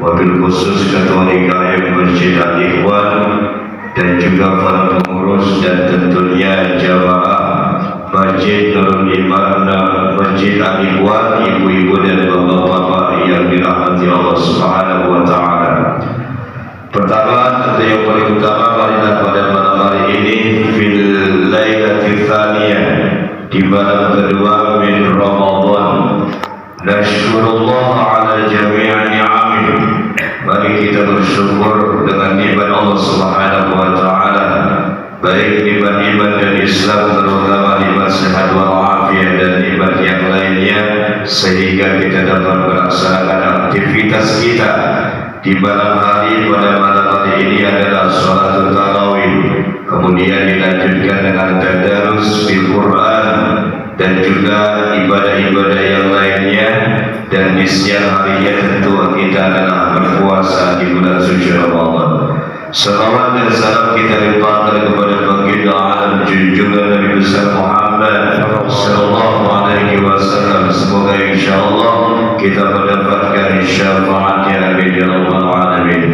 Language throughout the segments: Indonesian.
wabil khusus Ketua DKM Masjid Al-Ikhwan dan juga para pengurus dan tentunya jamaah Masjid Nurul Iman Masjid Al-Ikhwan, ibu-ibu dan bapak-bapak yang dirahmati Allah Subhanahu wa Ta'ala. Pertama, tentu yang paling utama, marilah pada malam hari ini fil lailatul tsaniyah, di malam kedua min Ramadan, nasykurullah ala jami'i ni'amih. Mari kita bersyukur dengan nikmat Allah Subhanahu wa Ta'ala, baik nikmat iman dan Islam, terutama nikmat sehat walafiat dan nikmat yang lainnya, sehingga kita dapat melaksanakan aktivitas kita di malam hari. Pada malam hari ini adalah sholatul tarawih, kemudian dilanjutkan dengan tadarus fil Quran dan juga ibadah-ibadah yang lainnya. Dan di siang harinya tentu kita adalah berpuasa di bulan suci Ramadan. Salawat dan salam kita limpahkan kepada baginda alam junjungan Nabi besar Muhammad sallallahu alaihi wasallam. Semoga insyaallah kita mendapatkan syafaatnya amin ya rabbal alamin.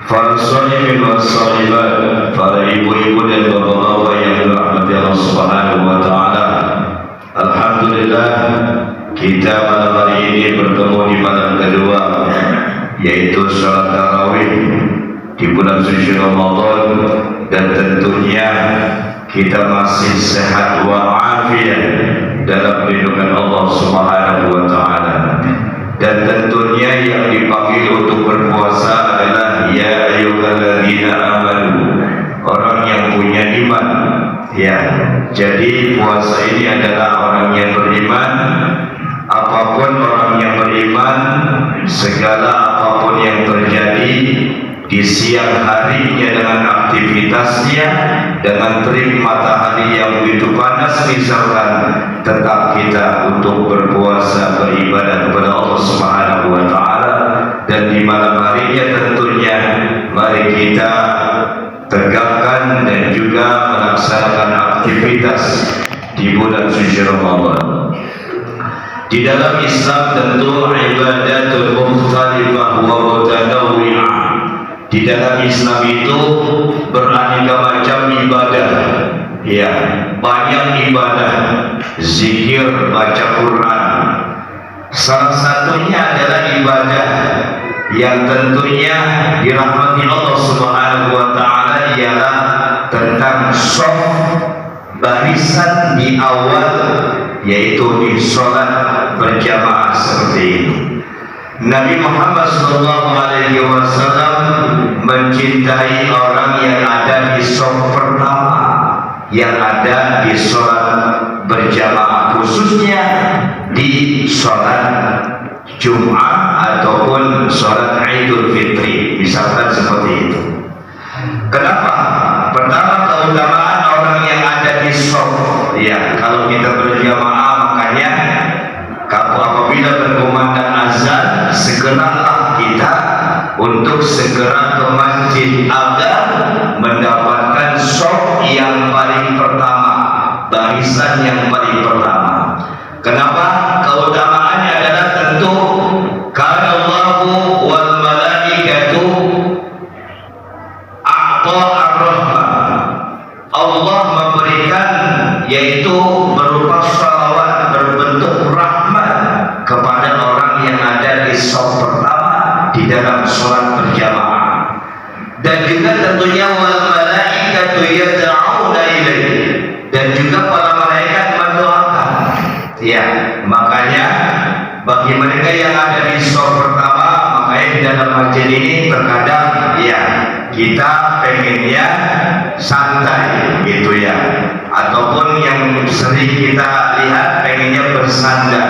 Para sholihin wa sholihat, para ibu-ibu dan bapak-bapak yang dirahmati Allah Subhanahu wa Ta'ala, alhamdulillah kita malam hari ini bertemu di malam kedua, yaitu sholat tarawih di bulan suci Ramadan. Dan tentunya kita masih sehat walafiat dalam lindungan Allah Subhanahu wa Ta'ala. Dan tentunya yang dipanggil untuk berpuasa adalah ya ayyuhalladzina amanu, orang yang punya iman. Ya, jadi puasa ini adalah orang yang beriman. Apapun orang yang beriman, segala apapun yang terjadi di siang harinya dengan aktivitasnya, dengan terik matahari yang begitu panas misalkan, tetap kita untuk berpuasa, beribadah kepada Allah Subhanahu wa Ta'ala. Dan di malam harinya tentunya mari kita tegakkan dan juga melaksanakan aktivitas di bulan suci Ramadan. Di dalam Islam tentu ibadatul mukhtalifah wa mutanawwi'ah. Di dalam Islam itu beraneka macam ibadah. Ya, banyak ibadah, zikir, baca Quran. Salah satunya adalah ibadah yang tentunya dirahmati Allah Subhanahu wa Ta'ala, ialah tentang shaf, barisan di awal, yaitu di sholat berjamaah seperti ini. Nabi Muhammad SAW mencintai orang yang ada di shaf pertama, yang ada di sholat berjamaah, khususnya di sholat Jumat ataupun sholat Idul Fitri, misalkan seperti itu. Kenapa? Pertama, keutamaan orang yang ada di shaf. Ya, kalau kita berjamaah, makanya kalau apabila berkumandang azan, segeralah kita untuk segera ke masjid agar mendapatkan shaf yang paling pertama, barisan yang paling pertama. Kenapa? Keutamaannya adalah tentu karena Allahu wal malaikatu a'ta ar-rahmah. Allah memberikan, yaitu berupa salawat berbentuk rahmat kepada orang yang ada di shaf pertama di dalam sholat berjamaah. Dan juga tentunya wal malaikatu yad'una ilaihi, dan juga para malaikat mendoakan. Ya, makanya bagi mereka yang ada di shaf pertama, makanya di dalam masjid ini terkadang ya kita pengennya santai gitu ya, ataupun yang sering kita lihat pengennya bersandar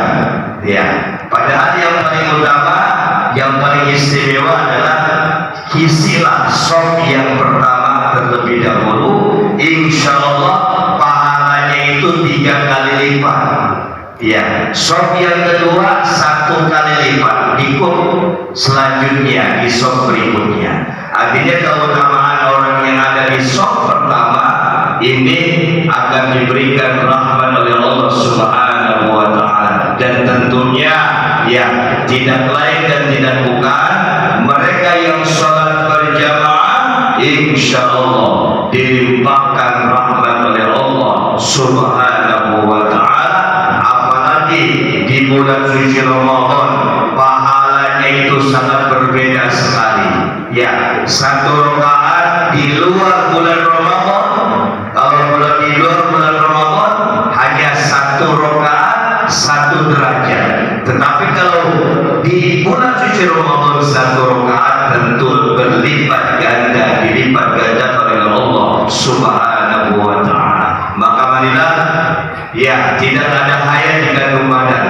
ya. Padahal yang paling utama, yang paling istimewa adalah isilah shaf yang pertama terlebih dahulu. Insya Allah pahalanya itu 3 kali lipat. Ya, shaf yang kedua 1 kali lipat, ikut selanjutnya di shaf berikutnya. Artinya keutamaan orang yang ada di shaf pertama ini akan diberikan rahmat oleh Allah Subhanahu wa Ta'ala. Dan tentunya ya tidak lain dan tidak bukan dilimpahkan rahmat oleh Allah Subhanahu wa ta'ala. Apalagi di bulan suci Ramadan, pahalanya itu sangat berbeda sekali. Ya, satu rakaat di luar bulan Ramadan, kalau di luar bulan Ramadan hanya satu rakaat satu derajat. Tetapi kalau di bulan suci Ramadan satu rakaat tentu berlipat ganda, dilipat ganda oleh Allah Subhanahu wa ta'ala. Maka marilah, ya, tidak ada hayat di kandung badan.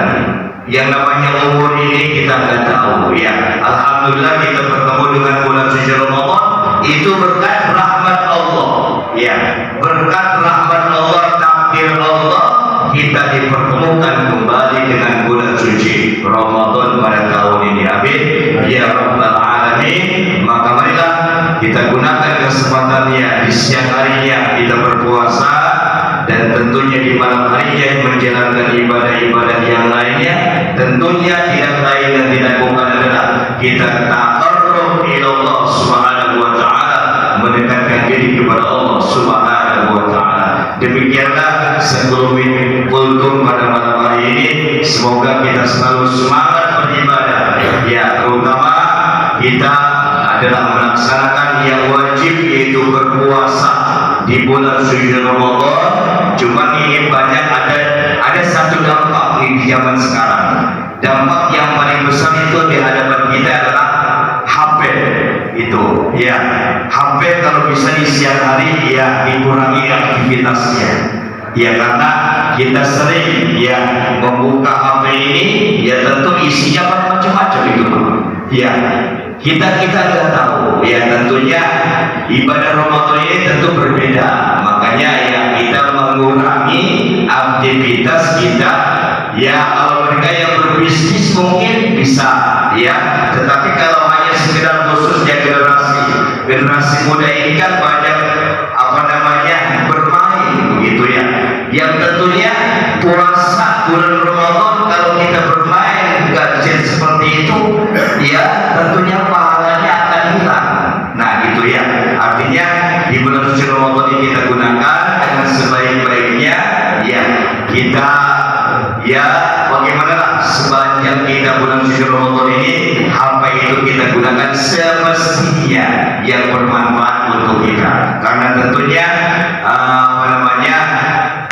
Yang namanya umur ini kita nggak tahu, ya. Alhamdulillah kita bertemu dengan bulan suci Ramadan itu berkat rahmat Allah, ya. Berkat rahmat Allah, takdir Allah, kita dipertemukan kembali dengan bulan suci Ramadan pada tahun ini. Amin ya rabbal alamin. Maka marilah kita gunakan kesempatannya di siang harinya kita berpuasa, dan tentunya di malam harinya menjalankan ibadah-ibadah yang lainnya. Tentunya tidak lain dan tidak bukan adalah kita taqarrub ila Allah Subhanahu wa ta'ala, mendekatkan diri kepada Allah Subhanahu wa ta'ala. Demikianlah sebelum kultum pada malam hari ini. Semoga kita selalu semangat beribadah, ya, terutama kita adalah melaksanakan yang wajib, yaitu berpuasa di bulan suci Ramadan. Cuma ini banyak ada satu dampak di zaman sekarang. Dampak yang paling besar itu di hadapan kita adalah HP itu, ya. HP kalau bisa di siang hari, ya, dikurangi aktivitasnya, ya, karena kita sering, ya, membuka HP ini, ya, tentu isinya macam-macam itu, ya. Kita nggak tahu, ya. Tentunya ibadah Ramadan ini tentu berbeda, makanya, ya, kita mengurangi aktivitas kita, ya. Kalau mereka yang berbisnis mungkin bisa, ya, tetapi kalau hanya sekedar khususnya generasi muda ini kan banyak bermain begitu, ya. Yang tentunya puasa bulan Ramadan kalau kita bermain gadget seperti itu, ya, tentunya pahalanya akan hilang. Nah, gitu, ya. Artinya di bulan suci Ramadan ini kita gunakan dengan sebaik-baiknya, ya. Kita, ya, bagaimana sepanjang kita bulan suci Ramadan ini HP itu kita gunakan semestinya yang bermanfaat untuk kita, karena tentunya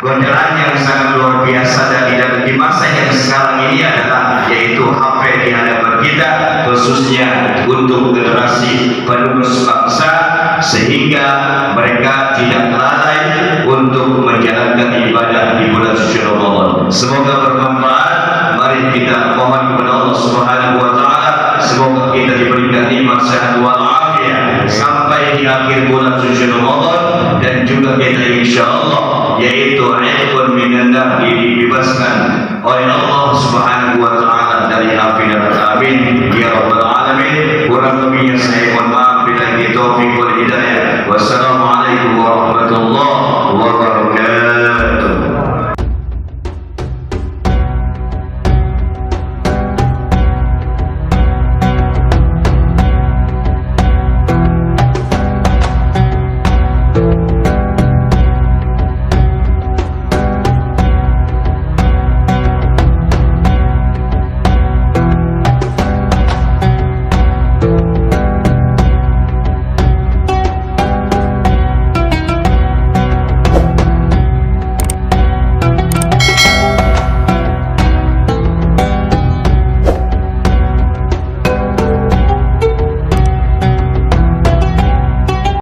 godaan yang sangat luar biasa dan di masa yang sekarang ini adalah, yaitu HP di hadapan kita, khususnya untuk generasi penerus bangsa, sehingga mereka tidak lalai untuk menjalankan ibadah di bulan suci Ramadan. Semoga bermanfaat. Mari kita mohon kepada Allah Subhanahu wa ta'ala, semoga kita diberikan nikmat sehat walafiat sampai di akhir bulan suci Ramadan, dan juga kita insyaallah, yaitu aibun minan dibebaskan oleh Allah Subhanahu wa ta'ala dari api neraka. Amin ya rabbal alamin. Kurang lebihnya